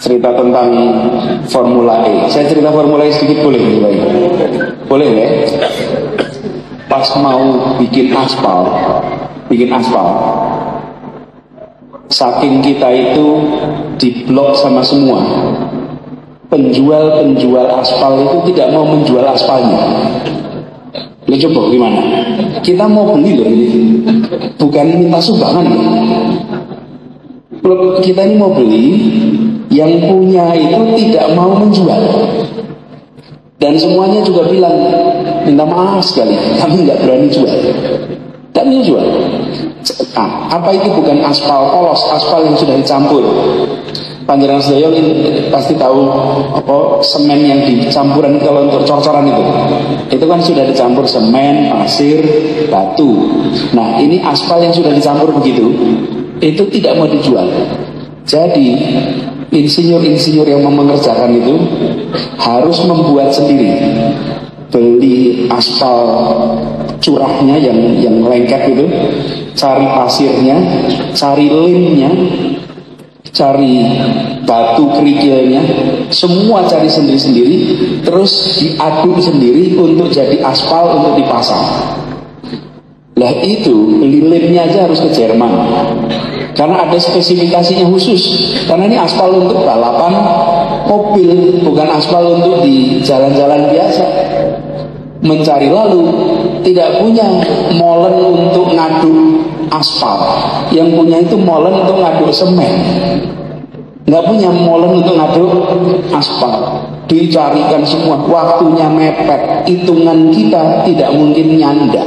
cerita tentang Formula E. Saya cerita Formula E sedikit boleh nih, Pak? Boleh ya? Pas mau bikin aspal, saking kita itu diblok sama semua, penjual aspal itu tidak mau menjual aspalnya. Lo coba gimana? Kita mau beli loh ini, bukan minta sumbangan. Kita ini mau beli, yang punya itu tidak mau menjual. Dan semuanya juga bilang, minta maaf sekali, kami nggak berani jual. Dan ini jual. Apa itu bukan aspal polos, aspal yang sudah dicampur? Pangeran Sedaya pasti tahu apa semen yang dicampuran kalau untuk cor-coran itu kan sudah dicampur semen, pasir, batu. Nah ini aspal yang sudah dicampur begitu, itu tidak mau dijual. Jadi insinyur-insinyur yang mengerjakan itu harus membuat sendiri, beli aspal curahnya yang lengket itu, cari pasirnya, cari lemnya, cari batu kerikilnya, semua cari sendiri-sendiri, terus diaduk sendiri untuk jadi aspal untuk dipasang. Lah itu beli lemnya aja harus ke Jerman, karena ada spesifikasinya khusus. Karena ini aspal untuk balapan mobil, bukan aspal untuk di jalan-jalan biasa. Mencari lalu tidak punya molen untuk ngaduk aspal, yang punya itu molen untuk ngaduk semen. Nggak punya molen untuk ngaduk aspal. Dicarikan semua, waktunya mepet, hitungan kita tidak mungkin nyanda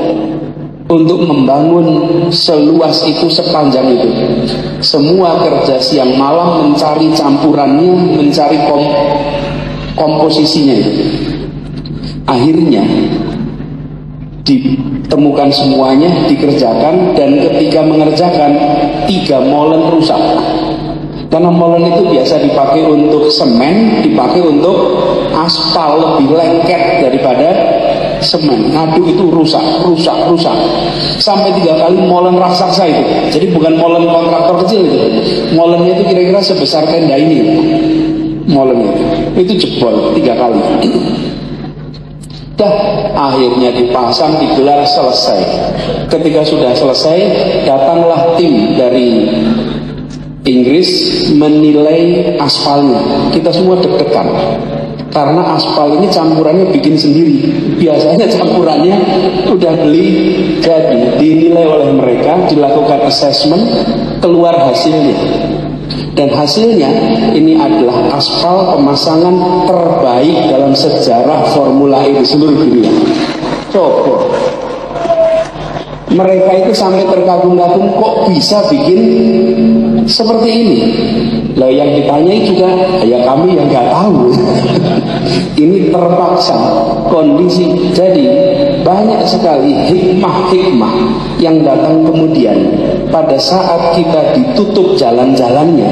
untuk membangun seluas itu, sepanjang itu. Semua kerja siang malam mencari campurannya, mencari komposisinya itu. Akhirnya ditemukan semuanya, dikerjakan, dan ketika mengerjakan 3 molen rusak. Karena molen itu biasa dipakai untuk semen, dipakai untuk aspal, lebih lengket daripada semen. Ngaduk itu rusak. Sampai 3 kali molen raksasa itu. Jadi bukan molen kontraktor kecil itu. Molennya itu kira-kira sebesar tenda ini. Molennya itu jebol 3 kali. Akhirnya dipasang, digelar, selesai. Ketika sudah selesai, datanglah tim dari Inggris menilai aspalnya. Kita semua deg-degan karena aspal ini campurannya bikin sendiri. Biasanya campurannya udah beli jadi. Dinilai oleh mereka, dilakukan assessment, keluar hasilnya. Dan hasilnya ini adalah aspal pemasangan terbaik dalam sejarah Formula E di seluruh dunia. Coba, mereka itu sampai terkagum-kagum, kok bisa bikin seperti ini. Lah yang ditanyai juga, ya kami yang nggak tahu. Ini terpaksa kondisi. Jadi banyak sekali hikmah-hikmah yang datang kemudian pada saat kita ditutup jalan-jalannya,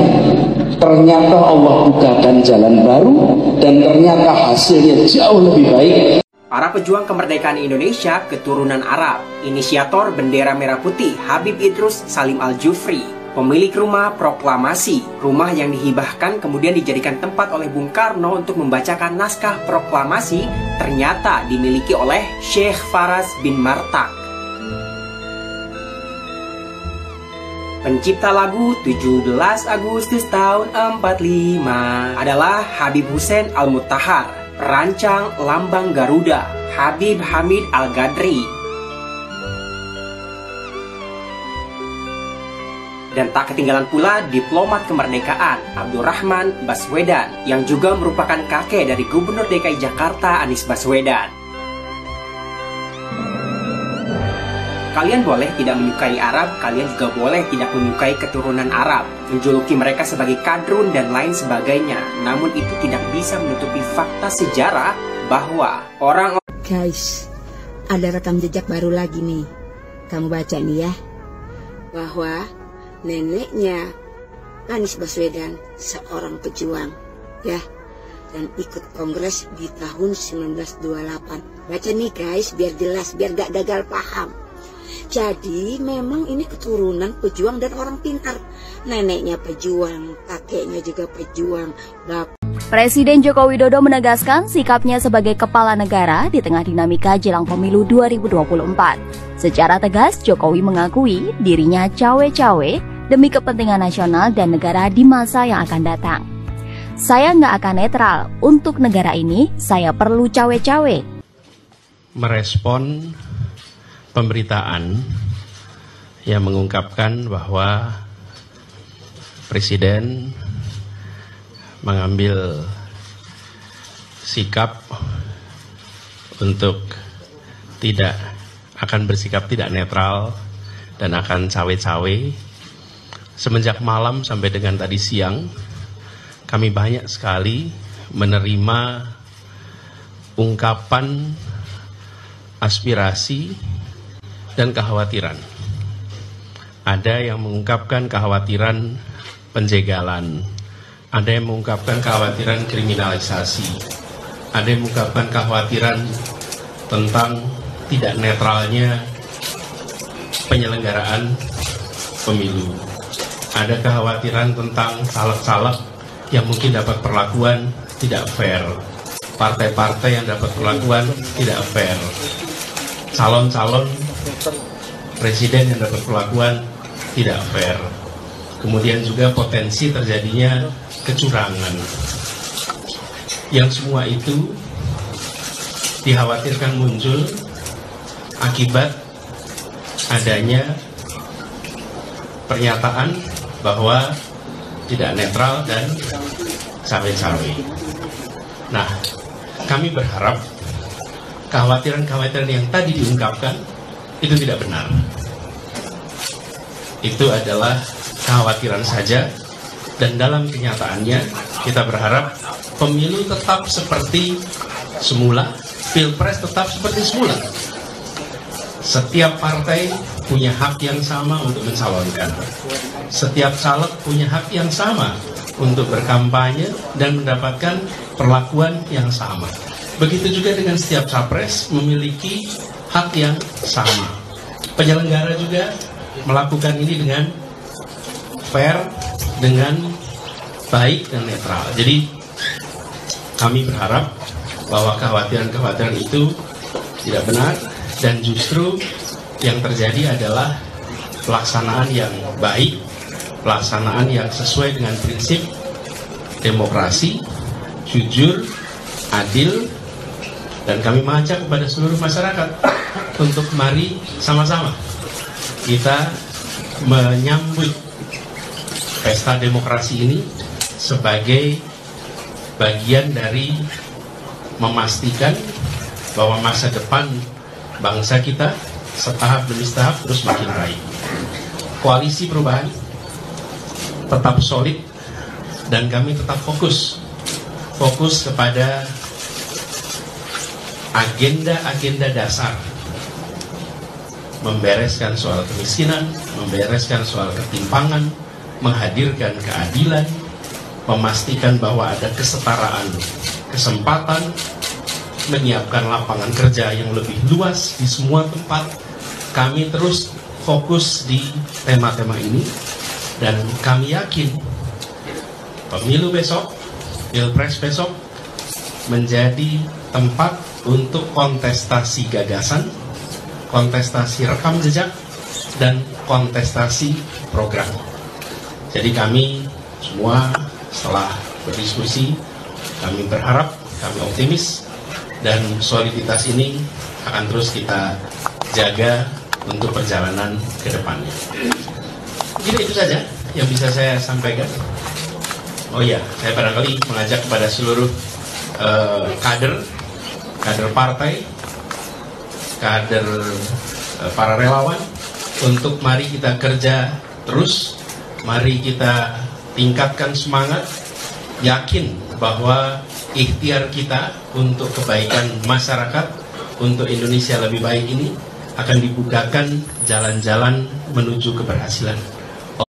ternyata Allah bukakan jalan baru, dan ternyata hasilnya jauh lebih baik. Para pejuang kemerdekaan Indonesia keturunan Arab, inisiator bendera merah putih Habib Idrus Salim Al-Jufri, pemilik rumah proklamasi, rumah yang dihibahkan kemudian dijadikan tempat oleh Bung Karno untuk membacakan naskah proklamasi, ternyata dimiliki oleh Syekh Faraz bin Martak. Pencipta lagu 17 Agustus tahun 45 adalah Habib Hussein Al-Mutahar. Perancang lambang Garuda Habib Hamid Al-Gadri. Dan tak ketinggalan pula diplomat kemerdekaan Abdurrahman Baswedan, yang juga merupakan kakek dari Gubernur DKI Jakarta Anies Baswedan. Kalian boleh tidak menyukai Arab, kalian juga boleh tidak menyukai keturunan Arab, menjuluki mereka sebagai kadrun dan lain sebagainya. Namun itu tidak bisa menutupi fakta sejarah bahwa orang... Guys, ada rekam jejak baru lagi nih. Kamu baca nih ya. Bahwa neneknya Anies Baswedan seorang pejuang, ya, dan ikut kongres di tahun 1928. Baca nih guys, biar jelas, biar gak gagal paham. Jadi memang ini keturunan pejuang dan orang pintar. Neneknya pejuang, kakeknya juga pejuang. Presiden Joko Widodo menegaskan sikapnya sebagai kepala negara di tengah dinamika jelang pemilu 2024. Secara tegas, Jokowi mengakui dirinya cawe-cawe demi kepentingan nasional dan negara di masa yang akan datang. Saya nggak akan netral, untuk negara ini saya perlu cawe-cawe. Merespon pemberitaan yang mengungkapkan bahwa Presiden mengambil sikap untuk tidak akan bersikap tidak netral dan akan cawe-cawe. Semenjak malam sampai dengan tadi siang, kami banyak sekali menerima ungkapan aspirasi dan kekhawatiran. Ada yang mengungkapkan kekhawatiran penjegalan, ada yang mengungkapkan kekhawatiran kriminalisasi, ada yang mengungkapkan kekhawatiran tentang tidak netralnya penyelenggaraan pemilu. Ada kekhawatiran tentang caleg-caleg yang mungkin dapat perlakuan tidak fair, partai-partai yang dapat perlakuan tidak fair, calon-calon presiden yang dapat perlakuan tidak fair. Kemudian juga potensi terjadinya kecurangan. Yang semua itu dikhawatirkan muncul akibat adanya pernyataan bahwa tidak netral dan cawe-cawe. Nah, kami berharap kekhawatiran-kekhawatiran yang tadi diungkapkan itu tidak benar. Itu adalah kekhawatiran saja, dan dalam kenyataannya kita berharap pemilu tetap seperti semula, pilpres tetap seperti semula. Setiap partai punya hak yang sama untuk mencalonkan. Setiap caleg punya hak yang sama untuk berkampanye dan mendapatkan perlakuan yang sama. Begitu juga dengan setiap capres memiliki hak yang sama. Penyelenggara juga melakukan ini dengan fair, dengan baik dan netral. Jadi kami berharap bahwa kekhawatiran-kekhawatiran itu tidak benar, dan justru yang terjadi adalah pelaksanaan yang baik, pelaksanaan yang sesuai dengan prinsip demokrasi, jujur, adil, dan kami mengajak kepada seluruh masyarakat untuk mari sama-sama kita menyambut pesta demokrasi ini sebagai bagian dari memastikan bahwa masa depan bangsa kita setahap demi setahap terus makin baik. Koalisi perubahan tetap solid dan kami tetap fokus kepada agenda-agenda dasar, membereskan soal kemiskinan, membereskan soal ketimpangan, menghadirkan keadilan, memastikan bahwa ada kesetaraan kesempatan, menyiapkan lapangan kerja yang lebih luas di semua tempat. Kami terus fokus di tema-tema ini, dan kami yakin pemilu besok, pilpres besok menjadi tempat untuk kontestasi gagasan, kontestasi rekam jejak, dan kontestasi program. Jadi kami semua setelah berdiskusi, kami berharap, kami optimis, dan soliditas ini akan terus kita jaga untuk perjalanan ke depannya. Jadi itu saja yang bisa saya sampaikan. Oh iya, saya barangkali mengajak kepada seluruh kader partai, kader para relawan, untuk mari kita kerja terus, mari kita tingkatkan semangat, yakin bahwa ikhtiar kita untuk kebaikan masyarakat, untuk Indonesia lebih baik ini akan dibukakan jalan-jalan menuju keberhasilan.